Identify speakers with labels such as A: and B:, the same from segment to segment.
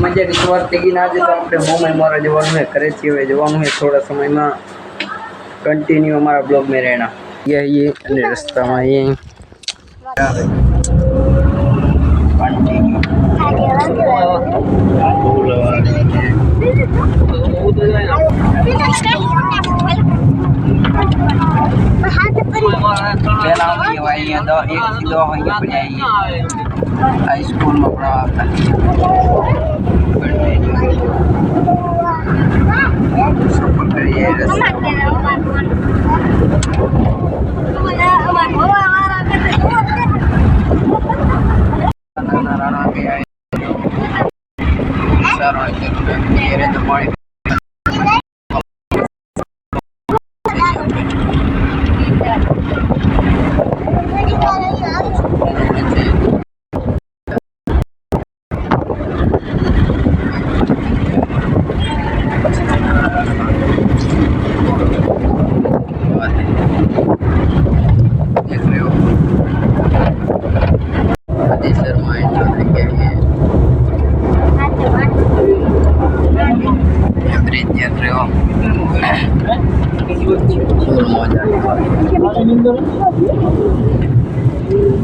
A: મજાની સવાર થઈ ગઈ ને આજે તો આપણે મોમાં મારા જવાનું है करे थी હવે જવાનું है थोड़ा समय में कंटिन्यू हमारा ब्लॉग में रहना ये અને રસ્તામાં ये हाई स्कूल में पढ़ा सफर करिए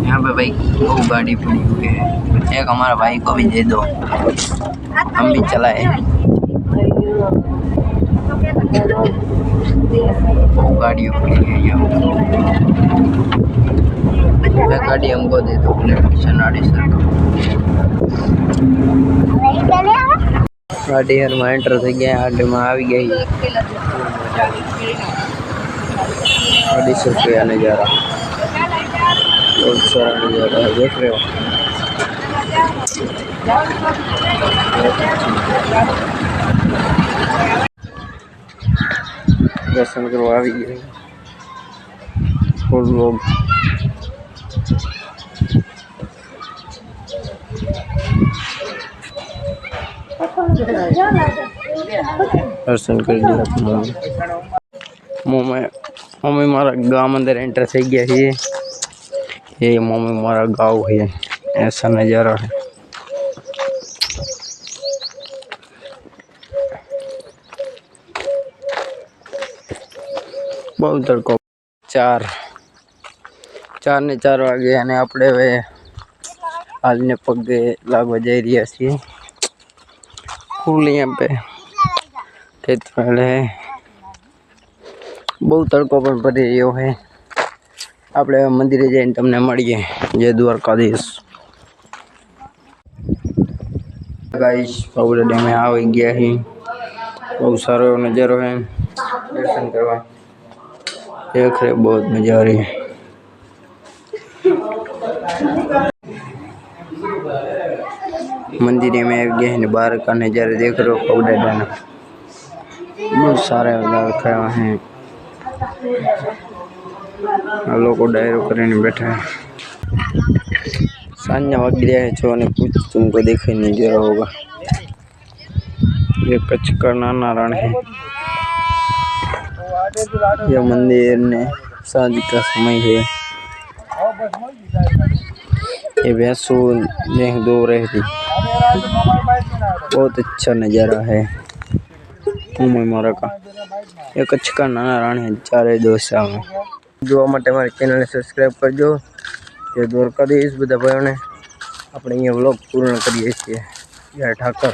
A: यहाँ पे भाई दो गाड़ी पड़ी हुई है, एक हमारा भाई को भी दे दो, हम भी चलाए। दो गाड़ी पड़ी है यहाँ, एक गाड़ी हमको दे दो सनाड़ी सर को। गाड़ी हर में एंटर थी गया, गाड़ी में आ गई 250 रुपया नज़ारा, बहुत सारा नज़ारा है, देख रहे हो। दर्शन करवा भी गए और लोग दर्शन कर लिया। मम्मी मारा गांव अंदर एंटर थी गया है, ये मम्मी मारा गाँव है, ऐसा नज़ारा है। बहुत तड़को 4 ने 4 वागे અને આપણે હવે હાલને પગે લાગવા જઈ રહ્યા છીએ ફૂલ यहाँ पे खेत पहले बहुत तड़को પણ પડી રહ્યો है। આપણે મંદિરે જઈને તમને મળીએ। જય દ્વારકાધીશ। गाइस बाबूला डैम में आ गया है, बहुत सारा नज़ारो है, दर्शन करवा देख रहे, बहुत मजा आ रही है। मंदिर में आ गए हैं, बाहर का नज़ारा देख रहे हो, बाबूला डैम बहुत सारे खड़े हैं, लोग डायरो करने बैठे हैं। सान्या वागी रहा है, जो ने कुछ तुमको देखा नहीं दे रहा होगा। ये कच्छ का नाना रण है, यह मंदिर ने सांझ का समय है। ये भैंसों दो रही थी, बहुत अच्छा नज़ारा है मारा का। ये कच्छ का नाना रण है, 4 दोस्त में જોવા માટે મારી ચેનલને સબસ્ક્રાઈબ કરજો। જે દ્વારકાધીશ બધા ભાઈઓને આપણે અહીંયા વ્લોગ પૂર્ણ કરીએ છીએ। જય ઠાકર।